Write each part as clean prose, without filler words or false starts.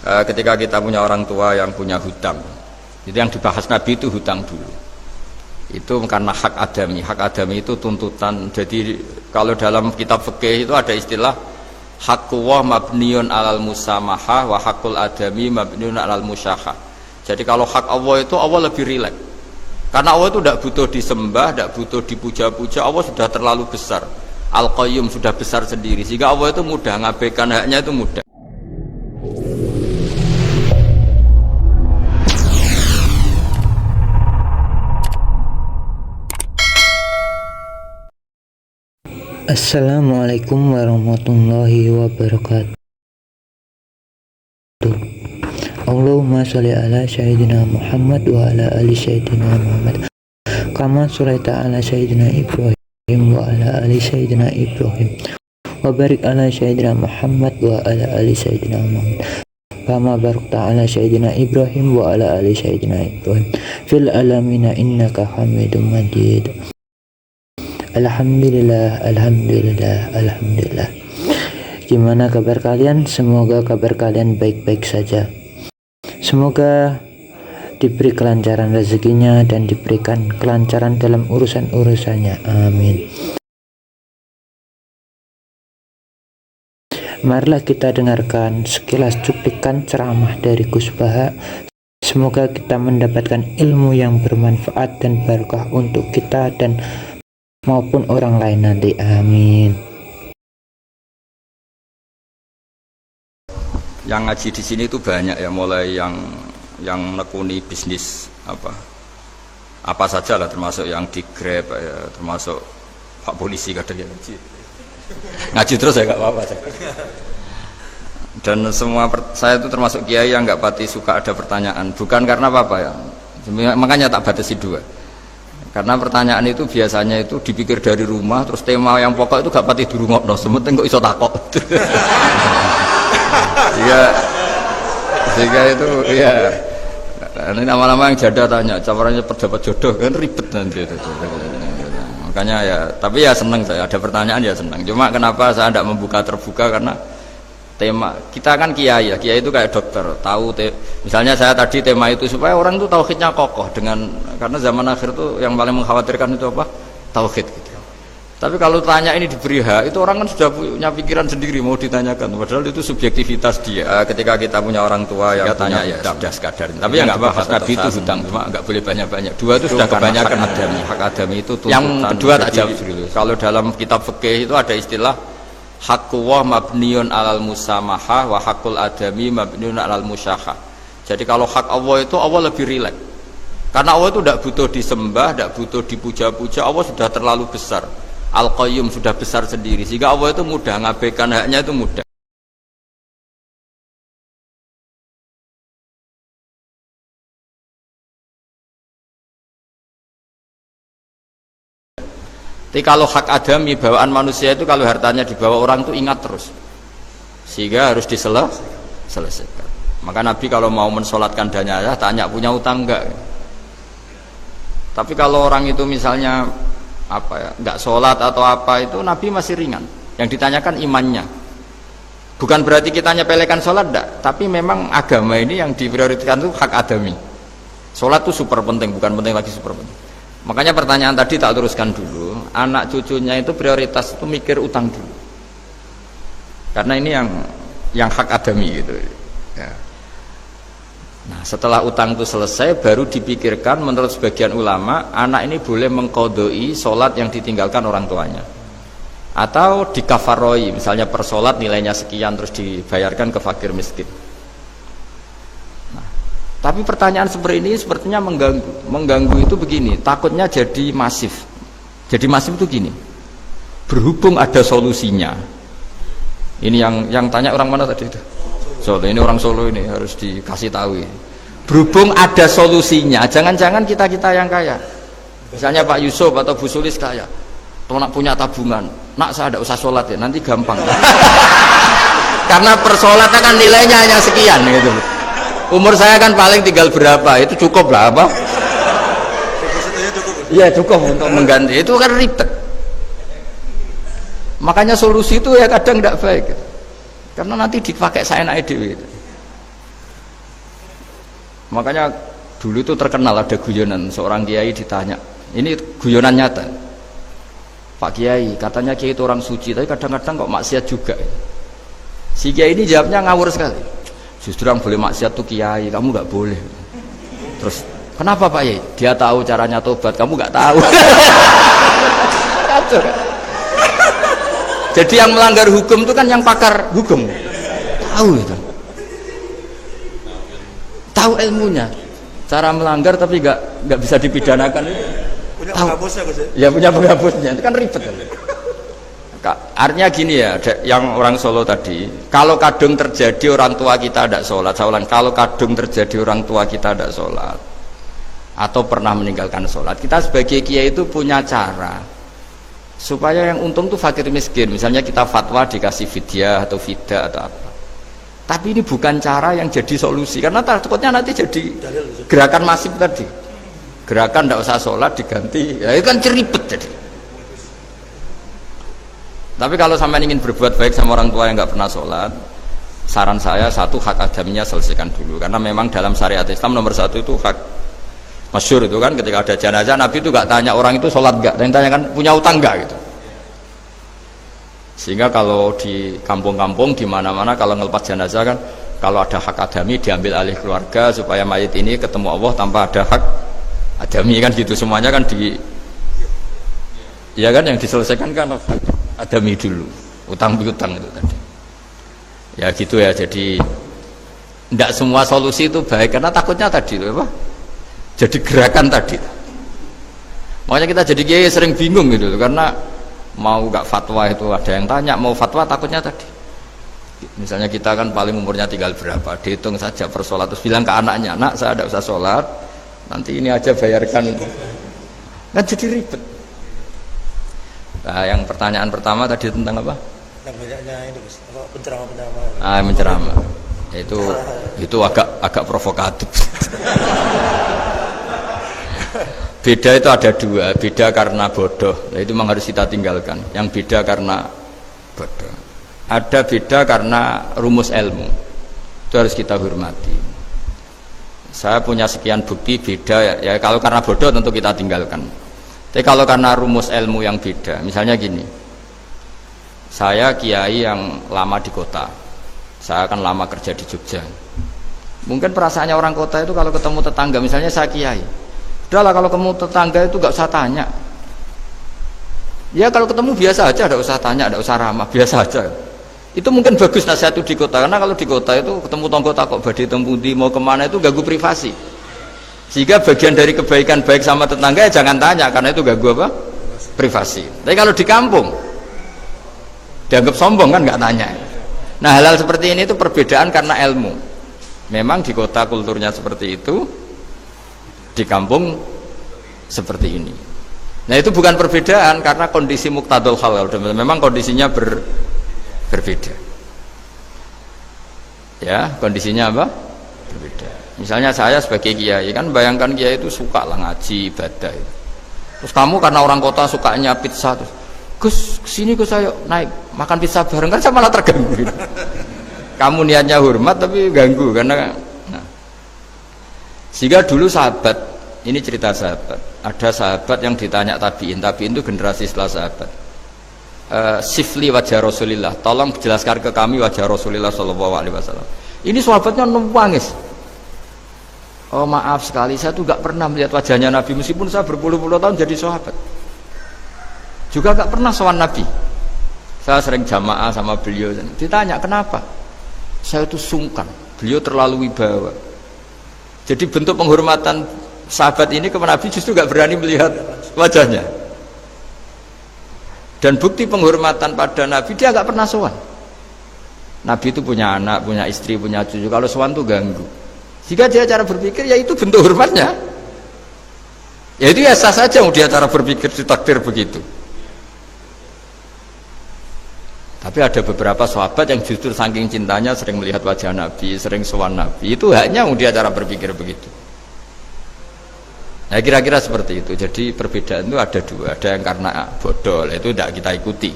ketika kita punya orang tua yang punya hutang, itu yang dibahas Nabi itu hutang dulu. Itu karena hak adami. Hak adami itu tuntutan. Jadi kalau dalam kitab fikih itu ada istilah haqqullah mabniun alal musamahah wa haqqul adami mabniun alal musyahah. Jadi kalau hak Allah itu Allah lebih rileks. Karena Allah itu tidak butuh disembah, tidak butuh dipuja-puja. Allah sudah terlalu besar. Al-Qayyum sudah besar sendiri. Sehingga Allah itu mudah, ngabaikan haknya itu mudah. Assalamualaikum warahmatullahi wabarakatuh. Allahumma sholli ala sayyidina Muhammad wa ala ali sayyidina Muhammad kama sholaita ala sayyidina Ibrahim wa ala ali sayyidina Ibrahim wa barik ala sayyidina Muhammad wa ala ali sayyidina Muhammad kama barakta ala sayyidina Ibrahim wa ala ali sayyidina Ibrahim fil alamina innaka Hamidum Majid. Alhamdulillah, alhamdulillah, alhamdulillah. Gimana kabar kalian? Semoga kabar kalian baik-baik saja. Semoga diberi kelancaran rezekinya dan diberikan kelancaran dalam urusan-urusannya. Amin. Marilah kita dengarkan sekilas cuplikan ceramah dari Gus Baha. Semoga kita mendapatkan ilmu yang bermanfaat dan berkah untuk kita dan maupun orang lain nanti. Amin. Yang ngaji di sini itu banyak ya, mulai yang menekuni bisnis apa saja lah, termasuk yang di Grab ya, termasuk Pak Polisi kadang ya ngaji terus ya nggak apa-apa. Dan semua saya itu termasuk kiai yang nggak pati suka ada pertanyaan, bukan karena apa-apa ya, makanya tak batasi dua. Karena pertanyaan itu biasanya itu dipikir dari rumah, terus tema yang pokok itu gak pati dirungokno, sementing kok iso takok. Sehingga itu ya, ini lama-lama yang jada tanya, caranya pendapat jodoh kan ribet nanti itu. Makanya ya, tapi ya seneng saya, ada pertanyaan ya seneng. Cuma kenapa saya tidak membuka terbuka, karena tema kita kan kiai ya, kiai itu kayak dokter, tahu misalnya saya tadi tema itu supaya orang itu tauhidnya kokoh, karena zaman akhir itu yang paling mengkhawatirkan itu apa? Tauhid gitu. Tapi kalau tanya ini diberi hak, itu orang kan sudah punya pikiran sendiri mau ditanyakan, padahal itu subjektivitas dia. Ketika kita punya orang tua yang tanya ya sudah sekadar. Tapi ya nggak apa-apa, Nabi itu hutang, cuma nggak boleh banyak-banyak. Dua itu sudah kebanyakan. Hak adami itu tuntutan. Yang kedua tak jawab dulu. Kalau dalam kitab fikih itu ada istilah haqqullah mabniun alal musamahah wa haqqul adami mabniun alal musyahah. Jadi kalau hak Allah itu Allah lebih rileks. Karena Allah itu tidak butuh disembah, tidak butuh dipuja-puja. Allah sudah terlalu besar. Al-Qayyum sudah besar sendiri. Sehingga Allah itu mudah, ngabaikan haknya itu mudah. Tapi kalau hak adami, bawaan manusia itu kalau hartanya dibawa orang itu ingat terus, sehingga harus diselesaikan. Maka Nabi kalau mau mensolatkan jenazah tanya punya utang enggak. Tapi kalau orang itu misalnya enggak sholat atau apa, itu Nabi masih ringan. Yang ditanyakan imannya. Bukan berarti kita nyepelekan sholat enggak, tapi memang agama ini yang diprioritaskan itu hak adami. Sholat itu super penting, bukan penting lagi super penting. Makanya pertanyaan tadi tak teruskan dulu. Anak cucunya itu prioritas itu mikir utang dulu, karena ini yang hak adami gitu ya. Nah setelah utang itu selesai baru dipikirkan, menurut sebagian ulama anak ini boleh mengkodoi sholat yang ditinggalkan orang tuanya, atau dikafaroi, misalnya per sholat nilainya sekian terus dibayarkan ke fakir miskin. Tapi pertanyaan seperti ini sepertinya mengganggu itu begini, takutnya jadi masif. Jadi masif itu gini, berhubung ada solusinya. Ini yang tanya orang mana tadi itu? Solo, ini orang Solo ini harus dikasih tahu. Berhubung ada solusinya, jangan-jangan kita yang kaya. Misalnya Pak Yusuf atau Bu Sulis kaya, nak punya tabungan, nak saya ada usah sholat ya, nanti gampang. Karena per sholatnya kan nilainya hanya sekian gitu. Umur saya kan paling tinggal berapa, itu cukup lah apa? Iya cukup untuk mengganti, itu kan ribet. Makanya solusi itu ya kadang tidak baik, karena nanti dipakai saya naik dewi. Makanya dulu itu terkenal ada guyonan, seorang kiai ditanya, ini guyonan nyata. Pak Kiai, katanya Kiai itu orang suci, tapi kadang-kadang kok maksiat juga. Si Kiai ini jawabnya ngawur sekali. Justru yang boleh maksiat tuh Kiai, kamu nggak boleh. Terus, kenapa Pak Kiai? Dia tahu caranya tobat, kamu nggak tahu. Kacau kan? Jadi yang melanggar hukum itu kan yang pakar hukum. Tahu itu. Tahu ilmunya. Cara melanggar tapi nggak bisa dipidanakan. Punya penghapusnya Gus Ya ya? punya penghapusnya. Itu kan ribet kan. Artinya gini ya, yang orang Solo tadi, kalau kadung terjadi orang tua kita tidak sholat, saya ulang, kalau kadung terjadi orang tua kita tidak sholat atau pernah meninggalkan sholat, kita sebagai kiai itu punya cara supaya yang untung tuh fakir miskin. Misalnya kita fatwa dikasih fidyah atau fida atau apa, tapi ini bukan cara yang jadi solusi, karena takutnya nanti jadi gerakan masif tadi, gerakan tidak usah sholat diganti, ya itu kan ceribet jadi. Tapi kalau sampai ingin berbuat baik sama orang tua yang nggak pernah sholat, saran saya satu, hak adaminya selesaikan dulu, karena memang dalam syariat Islam nomor satu itu hak. Masyhur itu kan ketika ada jenazah, Nabi itu nggak tanya orang itu sholat nggak, dan tanya kan punya utang nggak gitu. Sehingga kalau di kampung-kampung di mana-mana kalau ngelepas jenazah kan, kalau ada hak adami diambil alih keluarga supaya mayit ini ketemu Allah tanpa ada hak adami kan gitu, semuanya kan ya kan yang diselesaikan kan adami dulu, utang piutang itu tadi. Ya gitu ya, jadi tidak semua solusi itu baik karena takutnya tadi itu apa? Jadi gerakan tadi. Makanya kita jadi kiai sering bingung gitu karena mau nggak fatwa itu ada yang tanya, mau fatwa takutnya tadi. Misalnya kita kan paling umurnya tinggal berapa, dihitung saja per sholat, terus bilang ke anaknya, nak saya tidak usah sholat, nanti ini aja bayarkan, kan jadi ribet. Nah, yang pertanyaan pertama tadi tentang apa? Yang banyaknya itu Gus, penceramah. Menceramah. Itu agak provokatif. Beda itu ada dua, beda karena bodoh, nah, itu memang harus kita tinggalkan. Yang beda karena bodoh. Ada beda karena rumus ilmu, itu harus kita hormati. Saya punya sekian bukti beda ya kalau karena bodoh tentu kita tinggalkan. Tapi kalau karena rumus ilmu yang beda, misalnya gini, saya kiai yang lama di kota, saya kan lama kerja di Jogja. Mungkin perasaannya orang kota itu kalau ketemu tetangga, misalnya saya kiai, udahlah kalau ketemu tetangga itu gak usah tanya. Ya kalau ketemu biasa aja, tidak usah tanya, tidak usah ramah, biasa aja. Itu mungkin bagus nasihat itu di kota, karena kalau di kota itu ketemu tonggo takok badhe tempundi mau kemana itu ganggu privasi. Sehingga bagian dari kebaikan baik sama tetangga ya jangan tanya, karena itu ganggu apa? Privasi. Tapi kalau di kampung dianggap sombong kan nggak tanya. Nah hal-hal seperti ini itu perbedaan karena ilmu. Memang di kota kulturnya seperti itu, di kampung seperti ini. Nah itu bukan perbedaan karena kondisi muqtadul hal, memang kondisinya berbeda. Ya kondisinya apa? Berbeda. Misalnya saya sebagai kiai kan bayangkan kiai itu suka lah ngaji ibadah itu. Terus kamu karena orang kota sukanya pizza, terus Gus kesini Gus ayo naik makan pizza bareng, kan saya malah terganggu gitu. Kamu niatnya hormat tapi ganggu karena nah. Sehingga dulu sahabat, ini cerita sahabat, ada sahabat yang ditanya tabiin itu generasi setelah sahabat, sifli wajah Rasulillah, tolong jelaskan ke kami wajah Rasulillah Shallallahu Alaihi Wasallam. Ini sahabatnya nangis. Oh maaf sekali, saya tuh gak pernah melihat wajahnya Nabi meskipun saya berpuluh-puluh tahun jadi sahabat. Juga gak pernah sowan Nabi. Saya sering jamaah sama beliau. Ditanya kenapa? Saya itu sungkan. Beliau terlalu wibawa. Jadi bentuk penghormatan sahabat ini kepada Nabi justru gak berani melihat wajahnya. Dan bukti penghormatan pada Nabi dia gak pernah sowan. Nabi itu punya anak, punya istri, punya cucu. Kalau sowan tuh ganggu. Jika dia cara berpikir ya itu bentuk hormatnya. Ya itu ya sah saja dia cara berpikir ditakdir begitu. Tapi ada beberapa sahabat yang justru saking cintanya sering melihat wajah Nabi, sering sowan Nabi. Itu haknya dia cara berpikir begitu. Nah kira-kira seperti itu. Jadi perbedaan itu ada dua. Ada yang karena bodoh, itu tidak kita ikuti.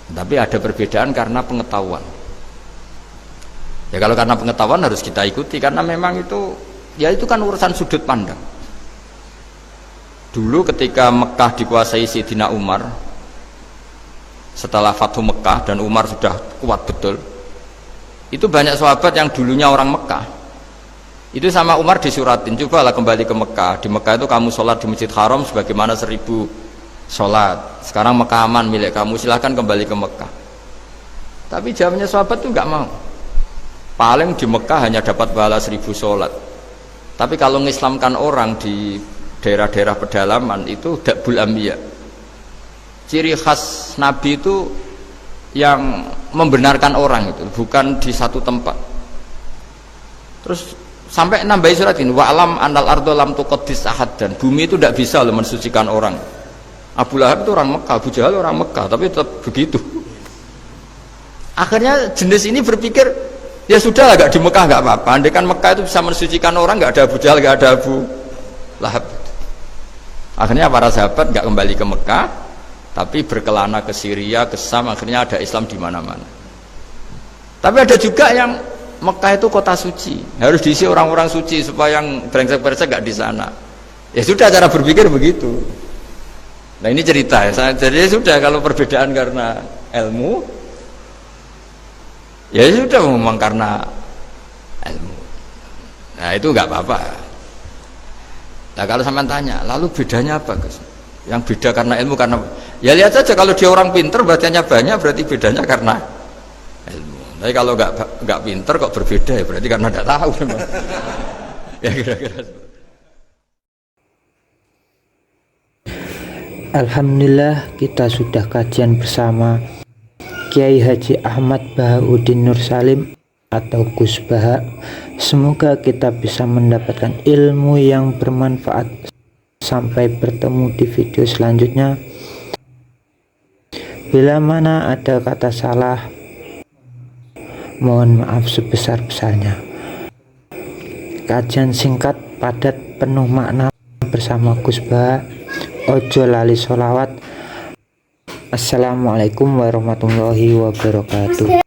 Tapi ada perbedaan karena pengetahuan. Ya kalau karena pengetahuan harus kita ikuti karena memang itu ya itu kan urusan sudut pandang. Dulu ketika Mekah dikuasai Sayyidina Umar, setelah Fathu Mekah dan Umar sudah kuat betul, itu banyak sahabat yang dulunya orang Mekah itu sama Umar disuratin, cobalah kembali ke Mekah. Di Mekah itu kamu sholat di Masjid Haram sebagaimana 1000 sholat. Sekarang Mekah aman milik kamu, silahkan kembali ke Mekah. Tapi jawabnya sahabat itu nggak mau. Paling di Mekah hanya dapat pahala 1000 sholat. Tapi kalau mengislamkan orang di daerah-daerah pedalaman itu dakbul ambiya. Ciri khas Nabi itu yang membenarkan orang itu, bukan di satu tempat. Terus sampai nambahi surat ini, wa alam anal ardo lam tuqaddis ahad, dan bumi itu tidak bisa loh mensucikan orang. Abu Lahab itu orang Mekah, Abu Jahal orang Mekah, tapi tetap begitu. Akhirnya jenis ini berpikir, ya sudah agak di Mekah nggak apa-apa. Andai kan Mekah itu bisa mensucikan orang, nggak ada Abu Jahal, nggak ada Abu Lahab. Akhirnya para sahabat nggak kembali ke Mekah, tapi berkelana ke Syria, ke Sam. Akhirnya ada Islam di mana-mana. Tapi ada juga yang Mekah itu kota suci, harus diisi orang-orang suci supaya yang brengsek-brengsek nggak di sana. Ya sudah, cara berpikir begitu. Nah ini cerita ya. Jadi sudah, kalau perbedaan karena ilmu, ya sudah memang karena ilmu. Nah itu nggak apa-apa. Nah kalau sampean tanya, lalu bedanya apa Gus? Yang beda karena ilmu karena, ya lihat saja kalau dia orang pinter bacanya banyak, berarti bedanya karena ilmu. Tapi kalau nggak pinter kok berbeda, ya berarti karena tidak tahu. Ya kira-kira. Alhamdulillah, kita sudah kajian bersama Kiai Haji Ahmad Bahauddin Nur Salim atau Gus Baha. Semoga kita bisa mendapatkan ilmu yang bermanfaat. Sampai bertemu di video selanjutnya. Bila mana ada kata salah, mohon maaf sebesar-besarnya. Kajian singkat, padat, penuh makna bersama Gus Baha. Ojo lali sholawat. Assalamualaikum warahmatullahi wabarakatuh.